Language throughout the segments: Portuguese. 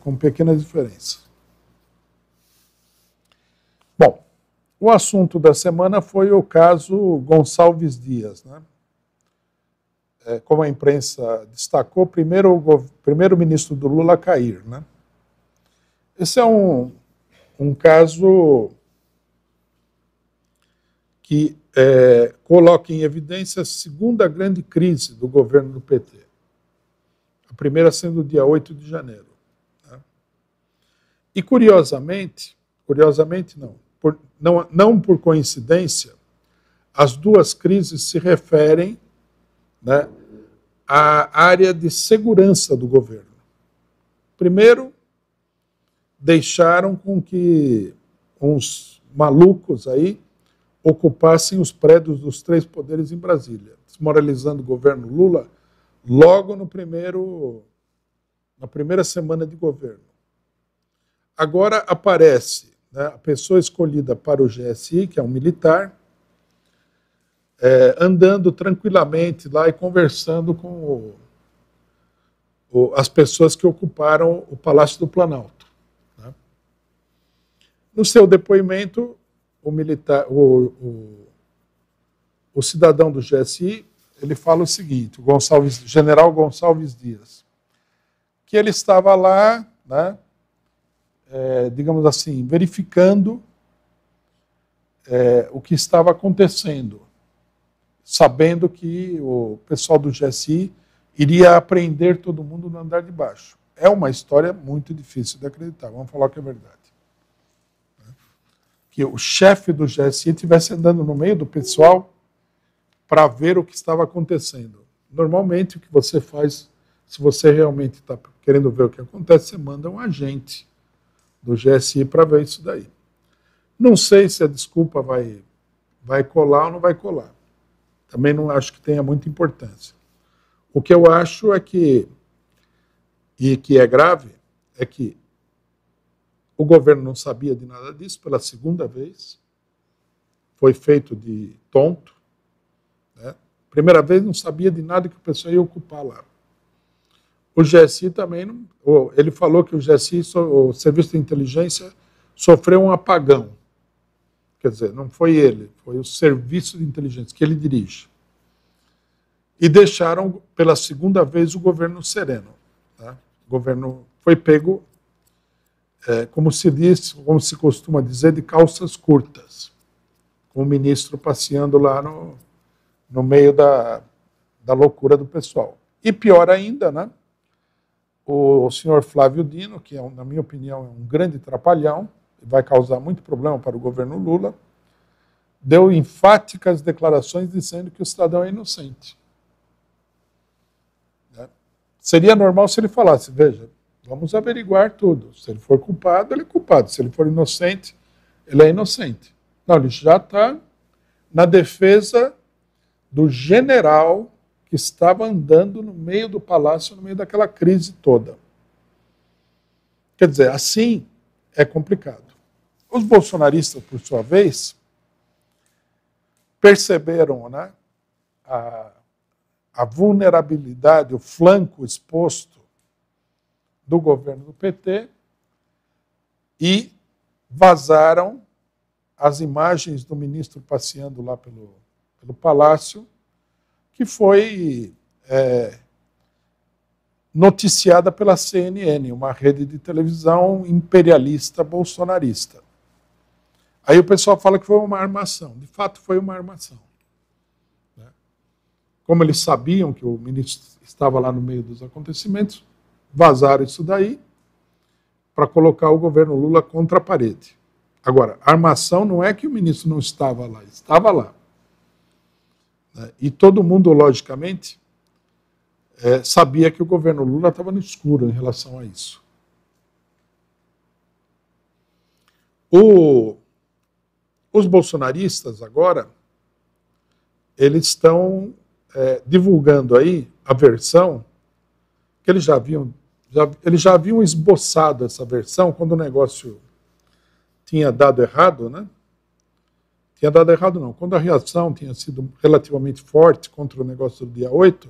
com pequenas diferenças. Bom, o assunto da semana foi o caso Gonçalves Dias, né? Como a imprensa destacou, primeiro o primeiro-ministro do Lula a cair, né? Esse é um caso que coloca em evidência a segunda grande crise do governo do PT. A primeira sendo o dia 8 de janeiro. Né? E curiosamente não por coincidência, as duas crises se referem, né, à área de segurança do governo. Primeiro, deixaram com que uns malucos aí ocupassem os prédios dos três poderes em Brasília, desmoralizando o governo Lula logo na primeira semana de governo. Agora aparece, né, a pessoa escolhida para o GSI, que é um militar, andando tranquilamente lá e conversando com as pessoas que ocuparam o Palácio do Planalto. Né? No seu depoimento, o cidadão do GSI, ele fala o seguinte, o general Gonçalves Dias, que ele estava lá, né, digamos assim, verificando o que estava acontecendo, sabendo que o pessoal do GSI iria apreender todo mundo no andar de baixo. É uma história muito difícil de acreditar, vamos falar que é verdade. Que o chefe do GSI estivesse andando no meio do pessoal para ver o que estava acontecendo. Normalmente, o que você faz, se você realmente está querendo ver o que acontece, você manda um agente do GSI para ver isso daí. Não sei se a desculpa vai colar ou não vai colar. Também não acho que tenha muita importância. O que eu acho é que, e que é grave, é que o governo não sabia de nada disso pela segunda vez, foi feito de tonto, né? Primeira vez não sabia de nada que o pessoal ia ocupar lá. O GSI também não. Ele falou que o GSI, o Serviço de Inteligência, sofreu um apagão. Quer dizer, não foi ele, foi o Serviço de Inteligência que ele dirige. E deixaram, pela segunda vez, o governo sereno. Tá? O governo foi pego, como se diz, como se costuma dizer, de calças curtas, com o ministro passeando lá no meio da loucura do pessoal. E pior ainda, né? O senhor Flávio Dino, que, na minha opinião, é um grande trapalhão, e vai causar muito problema para o governo Lula, deu enfáticas declarações dizendo que o cidadão é inocente. Né? Seria normal se ele falasse, veja, vamos averiguar tudo. Se ele for culpado, ele é culpado. Se ele for inocente, ele é inocente. Não, ele já está na defesa do general que estava andando no meio do palácio, no meio daquela crise toda. Quer dizer, assim é complicado. Os bolsonaristas, por sua vez, perceberam, né, a vulnerabilidade, o flanco exposto do governo do PT e vazaram as imagens do ministro passeando lá pelo palácio, que foi noticiada pela CNN, uma rede de televisão imperialista bolsonarista. Aí o pessoal fala que foi uma armação. De fato, foi uma armação. Né? Como eles sabiam que o ministro estava lá no meio dos acontecimentos, vazaram isso daí para colocar o governo Lula contra a parede. Agora, a armação não é que o ministro não estava lá, estava lá. E todo mundo, logicamente, sabia que o governo Lula estava no escuro em relação a isso. Os bolsonaristas, agora, eles estão divulgando aí a versão que eles já haviam esboçado essa versão quando o negócio tinha dado errado, né? Tinha dado errado não. Quando a reação tinha sido relativamente forte contra o negócio do dia 8,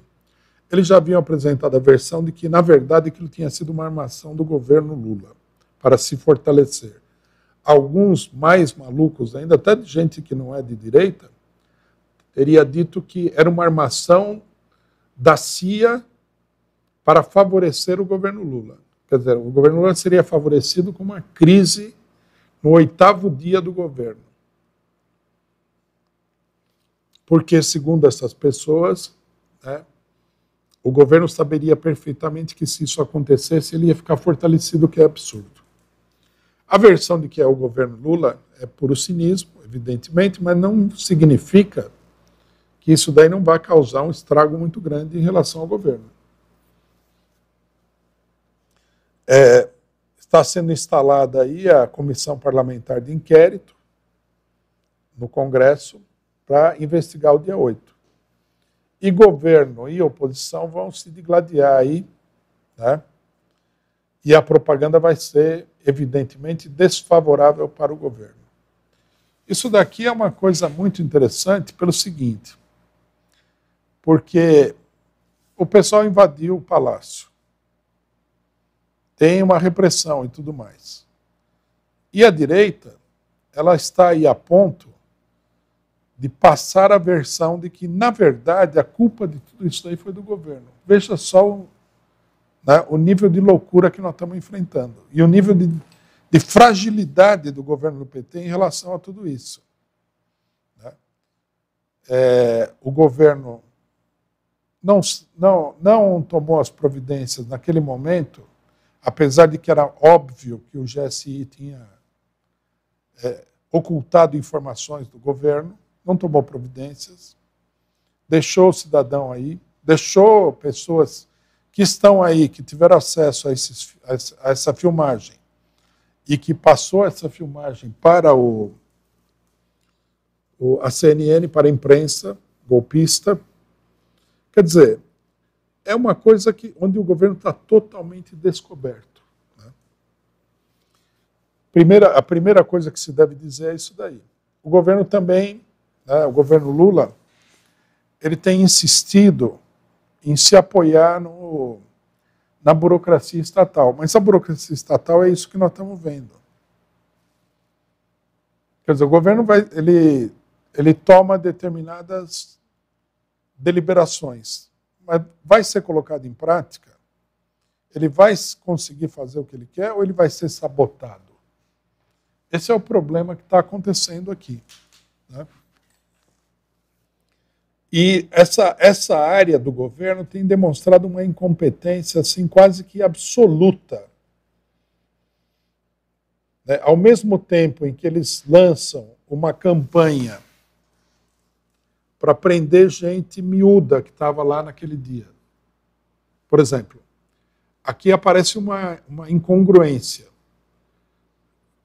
eles já haviam apresentado a versão de que, na verdade, aquilo tinha sido uma armação do governo Lula para se fortalecer. Alguns mais malucos ainda, até de gente que não é de direita, teria dito que era uma armação da CIA para favorecer o governo Lula. Quer dizer, o governo Lula seria favorecido com uma crise no 8º dia do governo. Porque, segundo essas pessoas, né, o governo saberia perfeitamente que se isso acontecesse, ele ia ficar fortalecido, o que é absurdo. A versão de que é o governo Lula é puro cinismo, evidentemente, mas não significa que isso daí não vai causar um estrago muito grande em relação ao governo. Está sendo instalada aí a Comissão Parlamentar de Inquérito no Congresso para investigar o dia 8. E governo e oposição vão se digladiar aí, né? E a propaganda vai ser, evidentemente, desfavorável para o governo. Isso daqui é uma coisa muito interessante pelo seguinte, porque o pessoal invadiu o palácio, tem uma repressão e tudo mais. E a direita, ela está aí a ponto de passar a versão de que, na verdade, a culpa de tudo isso aí foi do governo. Veja só o nível de loucura que nós estamos enfrentando e o nível de fragilidade do governo do PT em relação a tudo isso. Né? O governo não tomou as providências naquele momento, apesar de que era óbvio que o GSI tinha ocultado informações do governo, não tomou providências, deixou o cidadão aí, deixou pessoas que estão aí, que tiveram acesso a essa filmagem e que passou essa filmagem para a CNN, para a imprensa golpista. Quer dizer, é uma coisa onde o governo está totalmente descoberto. Né? A primeira coisa que se deve dizer é isso daí. O governo também, né, o governo Lula, ele tem insistido em se apoiar na burocracia estatal. Mas a burocracia estatal é isso que nós estamos vendo. Quer dizer, o governo ele toma determinadas deliberações, mas vai ser colocado em prática? Ele vai conseguir fazer o que ele quer ou ele vai ser sabotado? Esse é o problema que está acontecendo aqui. Né? E essa área do governo tem demonstrado uma incompetência assim, quase que absoluta. Né? Ao mesmo tempo em que eles lançam uma campanha para prender gente miúda que estava lá naquele dia. Por exemplo, aqui aparece uma incongruência.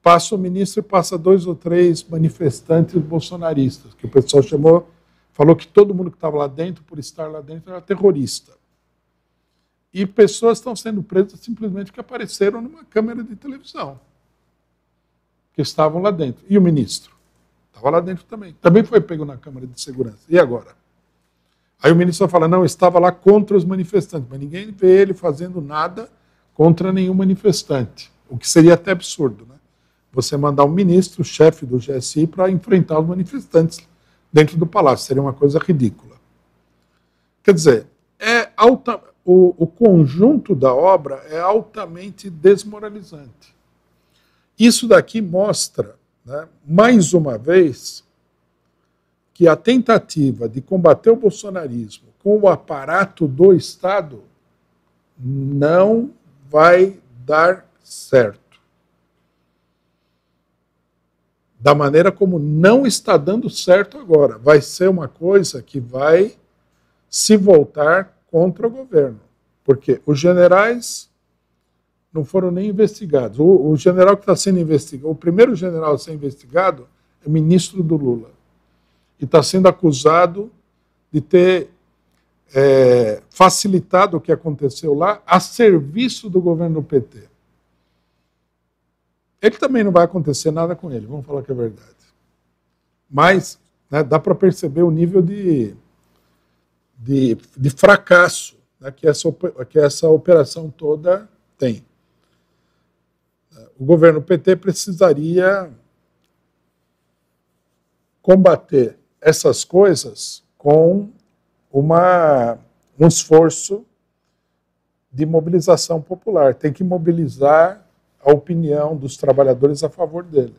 Passa o ministro e passa 2 ou 3 manifestantes bolsonaristas, que o pessoal falou que todo mundo que estava lá dentro, por estar lá dentro, era terrorista. E pessoas estão sendo presas simplesmente porque apareceram numa câmera de televisão, que estavam lá dentro. E o ministro? Estava lá dentro também. Também foi pego na câmara de segurança. E agora? Aí o ministro fala, não, estava lá contra os manifestantes, mas ninguém vê ele fazendo nada contra nenhum manifestante, o que seria até absurdo, né? Você mandar um ministro, chefe do GSI, para enfrentar os manifestantes dentro do palácio. Seria uma coisa ridícula. Quer dizer, o conjunto da obra é altamente desmoralizante. Isso daqui mostra, né, mais uma vez, que a tentativa de combater o bolsonarismo com o aparato do Estado não vai dar certo. Da maneira como não está dando certo agora. Vai ser uma coisa que vai se voltar contra o governo. Porque os generais não foram nem investigados. O general que está sendo investigado, o primeiro general a ser investigado é o ministro do Lula. E está sendo acusado de ter facilitado o que aconteceu lá a serviço do governo do PT. Ele também não vai acontecer nada com ele, vamos falar que é verdade. Mas, né, dá para perceber o nível de fracasso, né, que essa operação toda tem. O governo PT precisaria combater essas coisas com um esforço de mobilização popular. Tem que mobilizar a opinião dos trabalhadores a favor dele.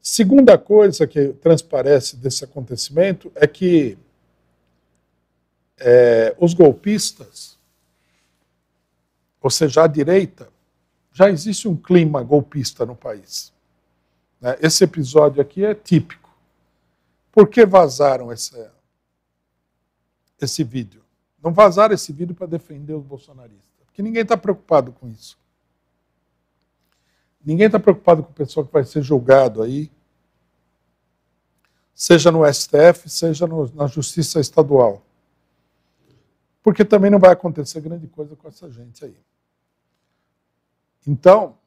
Segunda coisa que transparece desse acontecimento é que os golpistas, ou seja, a direita, já existe um clima golpista no país. Esse episódio aqui é típico. Por que vazaram esse vídeo? Não vazaram esse vídeo para defender os bolsonaristas, porque ninguém está preocupado com isso. Ninguém está preocupado com o pessoal que vai ser julgado aí, seja no STF, seja na Justiça Estadual. Porque também não vai acontecer grande coisa com essa gente aí. Então,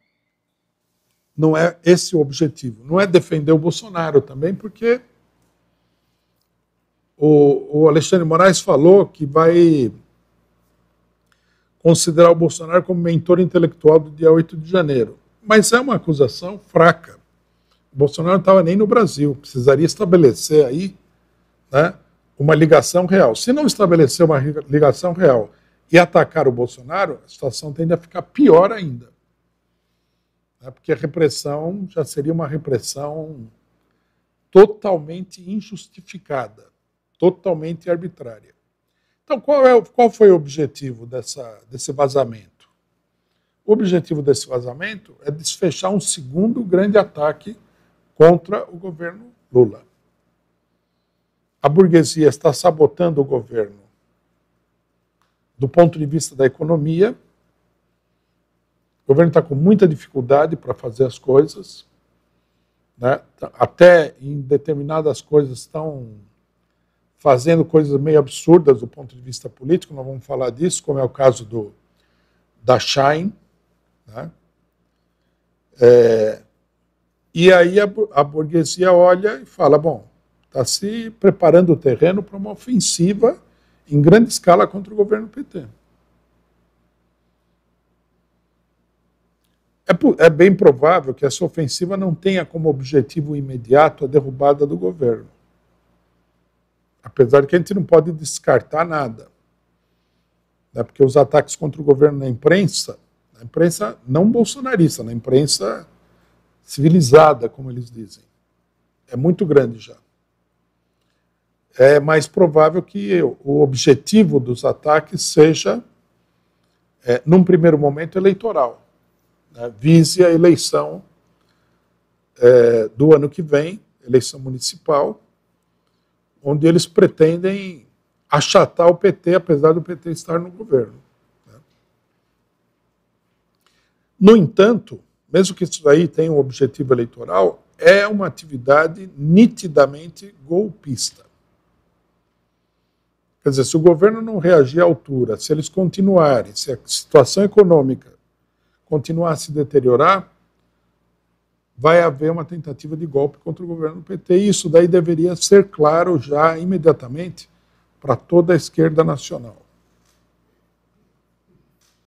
não é esse o objetivo. Não é defender o Bolsonaro também, porque o Alexandre de Moraes falou que vai considerar o Bolsonaro como mentor intelectual do dia 8 de janeiro. Mas é uma acusação fraca. O Bolsonaro não estava nem no Brasil. Precisaria estabelecer aí, né, uma ligação real. Se não estabelecer uma ligação real e atacar o Bolsonaro, a situação tende a ficar pior ainda. Porque a repressão já seria uma repressão totalmente injustificada, totalmente arbitrária. Então, qual foi o objetivo desse vazamento? O objetivo desse vazamento é desfechar um segundo grande ataque contra o governo Lula. A burguesia está sabotando o governo do ponto de vista da economia. O governo está com muita dificuldade para fazer as coisas, né? Até em determinadas coisas estão fazendo coisas meio absurdas do ponto de vista político, nós vamos falar disso, como é o caso da Shine, né? E aí a burguesia olha e fala, bom, está se preparando o terreno para uma ofensiva em grande escala contra o governo PT. É bem provável que essa ofensiva não tenha como objetivo imediato a derrubada do governo. Apesar de que a gente não pode descartar nada. Né? Porque os ataques contra o governo na imprensa não bolsonarista, na imprensa civilizada, como eles dizem, é muito grande já. É mais provável que o objetivo dos ataques seja, num primeiro momento, eleitoral. Vise a eleição do ano que vem, eleição municipal, onde eles pretendem achatar o PT, apesar do PT estar no governo. No entanto, mesmo que isso aí tenha um objetivo eleitoral, é uma atividade nitidamente golpista. Quer dizer, se o governo não reagir à altura, se eles continuarem, se a situação econômica continuar a se deteriorar, vai haver uma tentativa de golpe contra o governo do PT. E isso daí deveria ser claro já imediatamente para toda a esquerda nacional.